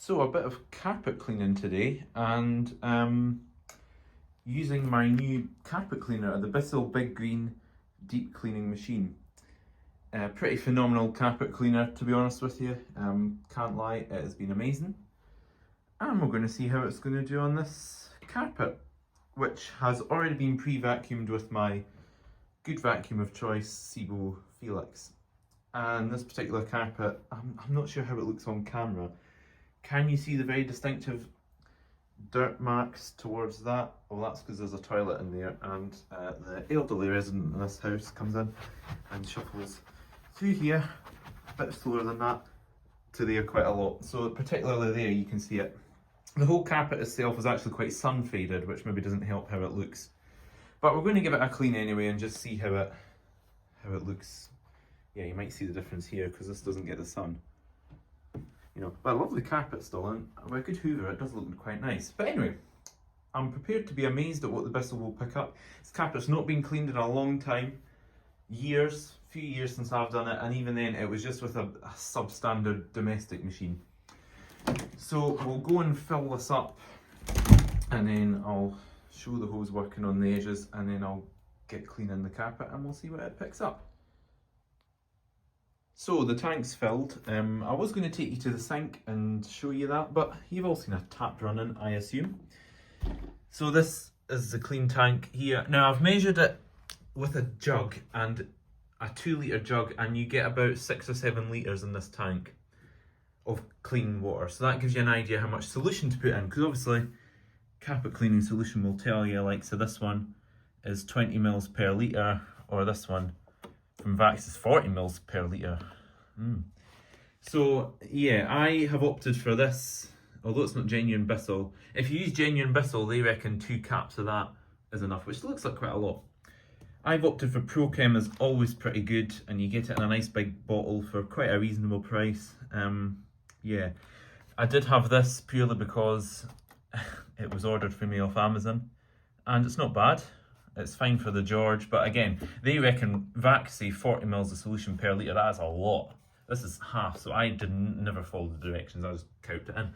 So a bit of carpet cleaning today, and using my new carpet cleaner, the Bissell Big Green Deep Cleaning Machine. Pretty phenomenal carpet cleaner, to be honest with you. Can't lie, it has been amazing. And we're going to see how it's going to do on this carpet, which has already been pre-vacuumed with my good vacuum of choice, Sebo Felix. And this particular carpet, I'm not sure how it looks on camera. Can you see the very distinctive dirt marks towards that? Well, that's because there's a toilet in there, and the elderly resident in this house comes in and shuffles through here, a bit slower than that, to there quite a lot. So particularly there you can see it. The whole carpet itself is actually quite sun faded, which maybe doesn't help how it looks. But we're going to give it a clean anyway and just see how it looks. Yeah, you might see the difference here because this doesn't get the sun. You know, but a lovely carpet still, and with a good hoover it does look quite nice. But anyway, I'm prepared to be amazed at what the Bissell will pick up. This carpet's not been cleaned in a long time. Few years since I've done it, and even then it was just with a substandard domestic machine. So we'll go and fill this up, and then I'll show the hose working on the edges, and then I'll get cleaning the carpet and we'll see what it picks up. So the tank's filled. I was going to take you to the sink and show you that, but you've all seen a tap running, I assume. So this is the clean tank here. Now I've measured it with a jug, and a 2 litre jug, and you get about 6 or 7 litres in this tank of clean water. So that gives you an idea how much solution to put in, because obviously carpet cleaning solution will tell you, like, so this one is 20 mils per litre, or this one from Vax is 40 mils per litre. So yeah, I have opted for this, although it's not genuine Bissell. If you use genuine Bissell, they reckon 2 caps of that is enough, which looks like quite a lot. I've opted for ProChem, is always pretty good, and you get it in a nice big bottle for quite a reasonable price. Yeah, I did have this purely because it was ordered for me off Amazon, and it's not bad. It's fine for the George, but again, they reckon Vax say 40 mils of solution per litre. That is a lot. This is half, so I never follow the directions. I just counted it in.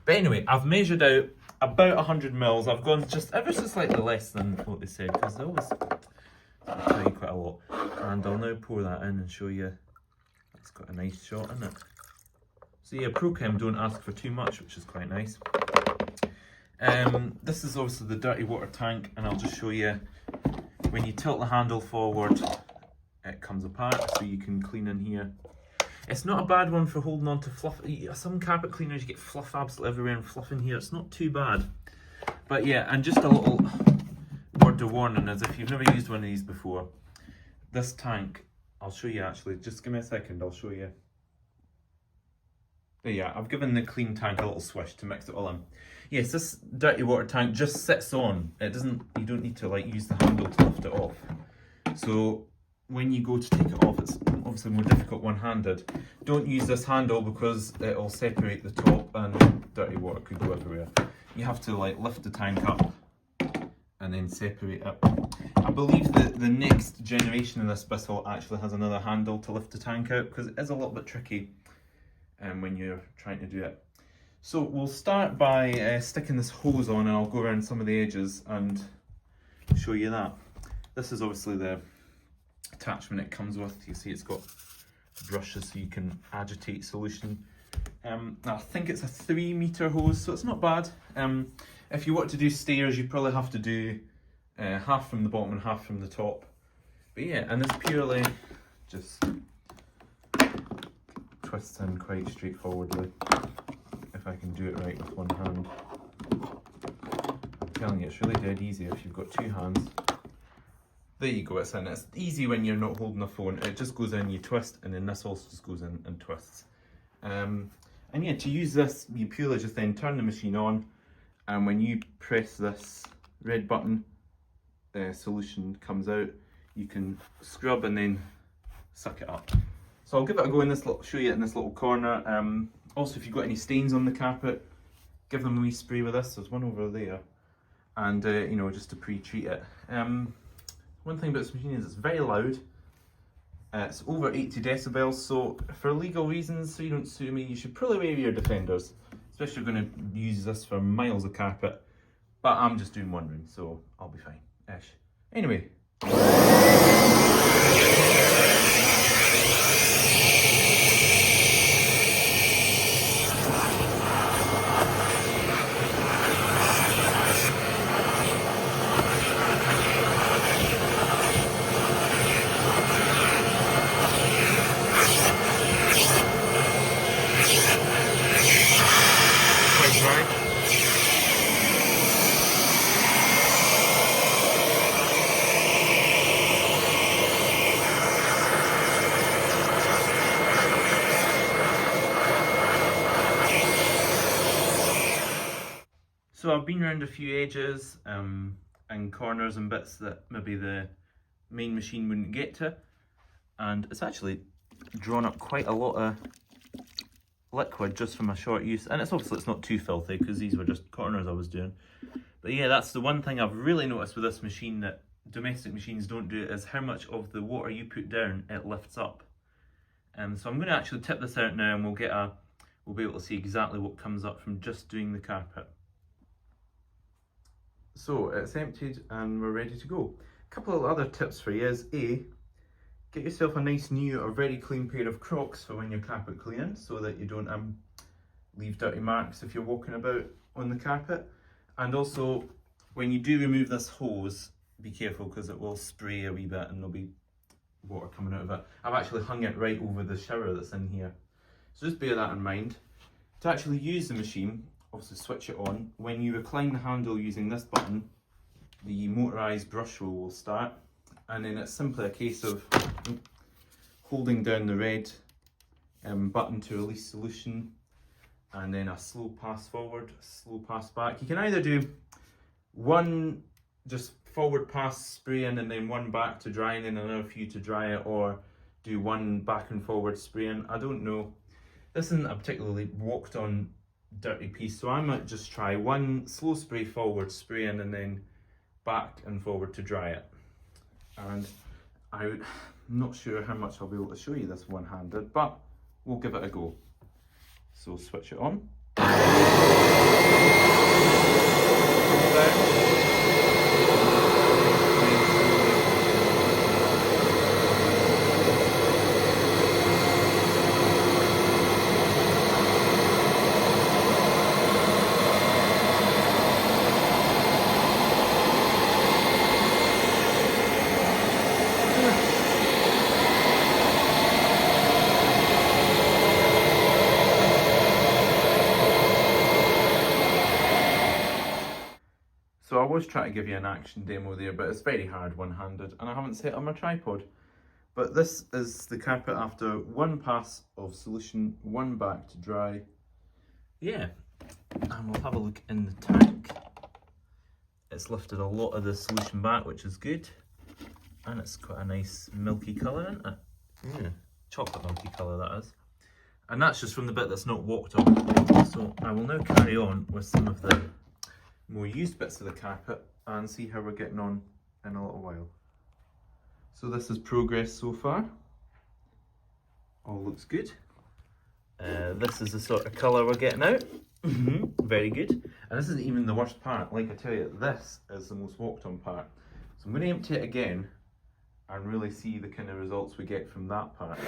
But anyway, I've measured out about 100 mils. I've gone just ever so slightly less than what they said, because they always tell you quite a lot. And I'll now pour that in and show you. It's got a nice shot in it. So yeah, ProChem don't ask for too much, which is quite nice. This is obviously the dirty water tank, and I'll just show you. When you tilt the handle forward, it comes apart, so you can clean in here. It's not a bad one for holding on to fluff. Some carpet cleaners, you get fluff absolutely everywhere, and fluff in here, it's not too bad. But yeah, and just a little word of warning, as if you've never used one of these before, this tank, I'll show you actually, just give me a second, I'll show you. But yeah, I've given the clean tank a little swish to mix it all in. Yes, this dirty water tank just sits on. It doesn't, you don't need to like use the handle to lift it off. So when you go to take it off, it's obviously more difficult one-handed. Don't use this handle because it'll separate the top and dirty water could go everywhere. You have to like lift the tank up and then separate it. I believe that the next generation of this Bissell actually has another handle to lift the tank out, because it is a little bit tricky when you're trying to do it. So we'll start by sticking this hose on, and I'll go around some of the edges and show you that. This is obviously the attachment it comes with. You see it's got brushes so you can agitate solution. I think it's a 3 metre hose, so it's not bad. If you want to do stairs, you probably have to do half from the bottom and half from the top. But yeah, and this purely just twists in quite straightforwardly, if I can do it right with one hand. I'm telling you, it's really dead easy if you've got 2 hands. There you go, it's in. It's easy when you're not holding a phone. It just goes in, you twist, and then this also just goes in and twists. And yeah, to use this, you purely just then turn the machine on, and when you press this red button, solution comes out. You can scrub and then suck it up. So I'll give it a go in this little, show you it in this little corner. Also, if you've got any stains on the carpet, give them a wee spray with this. There's one over there, and you know, just to pre-treat it. One thing about this machine is it's very loud. It's over 80 decibels, so for legal reasons, so you don't sue me, you should probably wear your defenders, especially going to use this for miles of carpet, but I'm just doing one room, so I'll be fine-ish. Anyway. So I've been around a few edges and corners and bits that maybe the main machine wouldn't get to, and it's actually drawn up quite a lot of liquid just from a short use, and it's obviously it's not too filthy because these were just corners I was doing. But yeah, that's the one thing I've really noticed with this machine that domestic machines don't do, is how much of the water you put down it lifts up. So I'm going to actually tip this out now, and we'll be able to see exactly what comes up from just doing the carpet. So it's emptied and we're ready to go. A couple of other tips for you is A, get yourself a nice new or very clean pair of Crocs for when you're carpet cleaning, so that you don't leave dirty marks if you're walking about on the carpet. And also, when you do remove this hose, be careful because it will spray a wee bit and there'll be water coming out of it. I've actually hung it right over the shower that's in here. So just bear that in mind. To actually use the machine, obviously switch it on. When you recline the handle using this button, the motorised brush roll will start, and then it's simply a case of holding down the red button to release solution, and then a slow pass forward, slow pass back. You can either do one just forward pass spraying and then one back to drying and another few to dry it, or do one back and forward spraying. I don't know. This isn't a particularly walked on dirty piece, so I might just try one slow spray forward spraying and then back and forward to dry it. And I'm not sure how much I'll be able to show you this one-handed, but we'll give it a go. So switch it on. So I was trying to give you an action demo there, but it's very hard one-handed and I haven't set it on my tripod. But this is the carpet after one pass of solution, one back to dry. Yeah, and we'll have a look in the tank. It's lifted a lot of the solution back, which is good. And it's quite a nice milky colour, isn't it? Yeah, chocolate milky colour that is. And that's just from the bit that's not walked on. So I will now carry on with some of the more used bits of the carpet and see how we're getting on in a little while. So this is progress so far. All looks good. This is the sort of colour we're getting out. Very good. And this isn't even the worst part. Like I tell you, this is the most walked on part. So I'm going to empty it again and really see the kind of results we get from that part.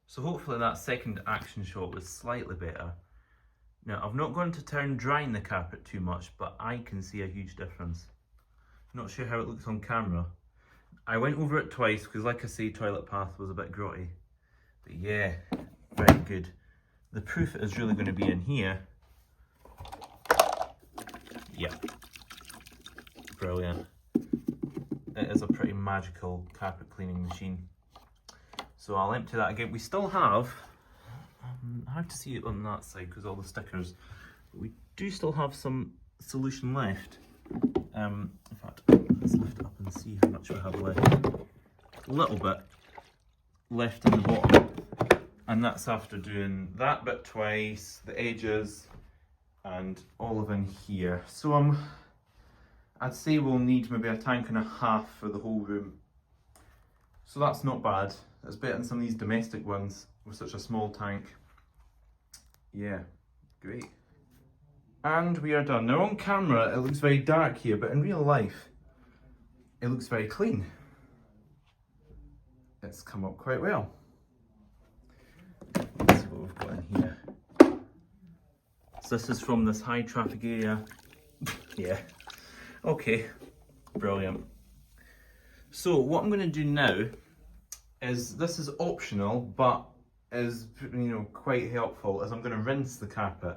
So hopefully that second action shot was slightly better. Now I've not gone to town drying the carpet too much, but I can see a huge difference. Not sure how it looks on camera. I went over it twice because, like I say, toilet path was a bit grotty. But yeah, very good. The proof is really going to be in here. Yeah, brilliant. It is a magical carpet cleaning machine. So I'll empty that again. We still have, hard to see it on that side because all the stickers, but we do still have some solution left. In fact, let's lift it up and see how much we have left. A little bit left in the bottom, and that's after doing that bit twice, the edges, and all of in here. So I'd say we'll need maybe a tank and a half for the whole room. So that's not bad. It's better than some of these domestic ones with such a small tank. Yeah, great. And we are done. Now on camera it looks very dark here, but in real life it looks very clean. It's come up quite well. Let's see what we've got in here. So this is from this high traffic area. Yeah, okay, brilliant. So what I'm going to do now is, this is optional but is, you know, quite helpful, is I'm going to rinse the carpet.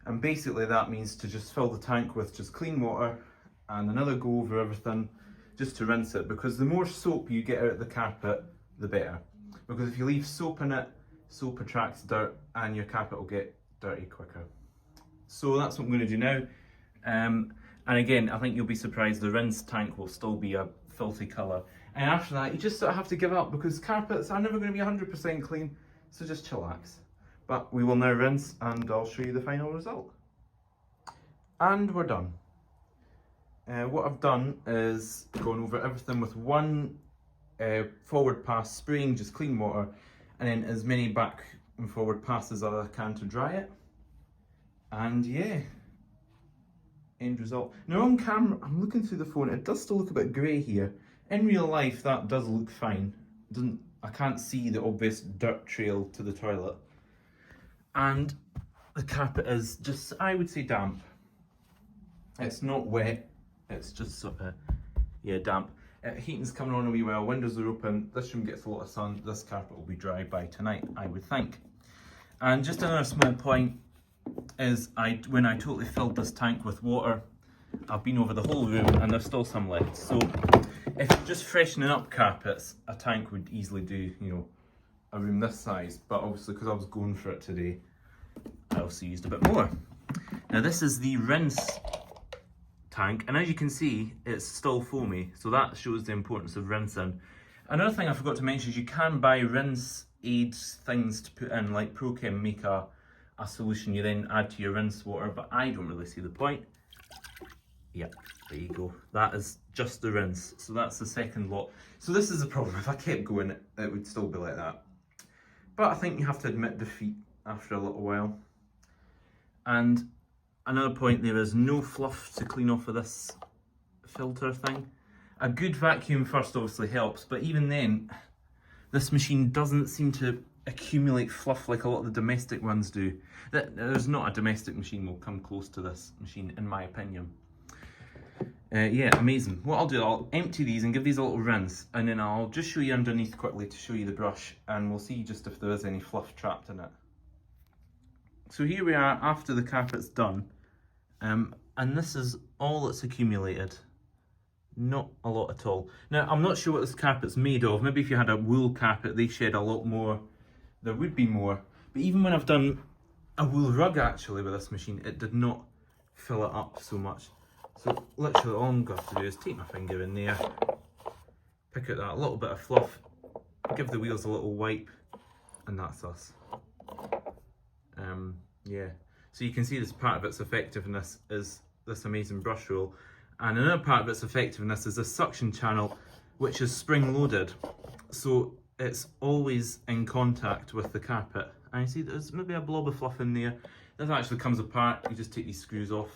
And basically that means to just fill the tank with just clean water and another go over everything just to rinse it, because the more soap you get out of the carpet the better, because if you leave soap in it, soap attracts dirt and your carpet will get dirty quicker. So that's what I'm going to do now. And again, I think you'll be surprised, the rinse tank will still be a filthy colour. And after that, you just sort of have to give up, because carpets are never going to be 100% clean, so just chillax. But we will now rinse and I'll show you the final result. And we're done. What I've done is gone over everything with one forward pass, spraying just clean water, and then as many back and forward passes as I can to dry it. And yeah, end result. Now on camera, I'm looking through the phone, it does still look a bit grey here. In real life that does look fine. I can't see the obvious dirt trail to the toilet. And the carpet is just, I would say, damp. It's not wet, it's just sort of, yeah, damp. Heating's coming on a wee while, windows are open, this room gets a lot of sun, this carpet will be dry by tonight, I would think. And just another small point is, when I totally filled this tank with water, I've been over the whole room and there's still some left. So if you're just freshening up carpets, a tank would easily do, you know, a room this size, but obviously because I was going for it today, I also used a bit more. Now this is the rinse tank, and as you can see, it's still foamy, so that shows the importance of rinsing. Another thing I forgot to mention is you can buy rinse aids, things to put in, like ProChem make a solution you then add to your rinse water, but I don't really see the point. Yep, there you go. That is just the rinse, so that's the second lot. So this is the problem, if I kept going, it would still be like that. But I think you have to admit defeat after a little while. And another point, there is no fluff to clean off of this filter thing. A good vacuum first obviously helps, but even then, this machine doesn't seem to accumulate fluff like a lot of the domestic ones do. There's not a domestic machine will come close to this machine, in my opinion. Yeah, amazing. What I'll do, I'll empty these and give these a little rinse, and then I'll just show you underneath quickly to show you the brush, and we'll see just if there is any fluff trapped in it. So here we are after the carpet's done, and this is all that's accumulated. Not a lot at all. Now, I'm not sure what this carpet's made of. Maybe if you had a wool carpet, they shed a lot more. There would be more. But even when I've done a wool rug actually with this machine, it did not fill it up so much. So literally all I'm going to have to do is take my finger in there, pick out that little bit of fluff, give the wheels a little wipe, and that's us. Yeah, so you can see this part of its effectiveness is this amazing brush roll, and another part of its effectiveness is this suction channel, which is spring loaded, so it's always in contact with the carpet. And you see there's maybe a blob of fluff in there. This actually comes apart, you just take these screws off.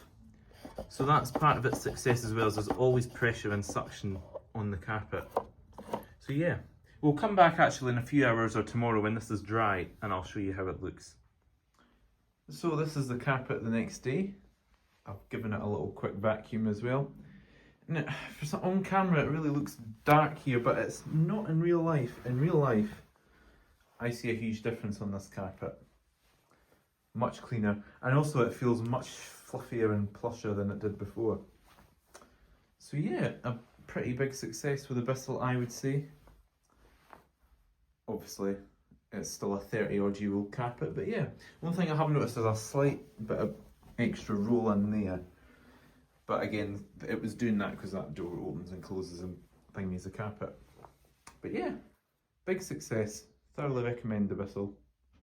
So that's part of its success as well, as there's always pressure and suction on the carpet. So yeah, we'll come back actually in a few hours or tomorrow when this is dry, and I'll show you how it looks. So this is the carpet the next day. I've given it a little quick vacuum as well. Now, on camera it really looks dark here, but it's not in real life. In real life, I see a huge difference on this carpet. Much cleaner, and also it feels much fluffier and plusher than it did before. So yeah, pretty big success with the Bissell, I would say. Obviously, it's still a 30-odd-year-old carpet, but yeah. One thing I have noticed is a slight bit of extra roll in there. But again, it was doing that because that door opens and closes and thingies the carpet. But yeah, big success. Thoroughly recommend the Bissell.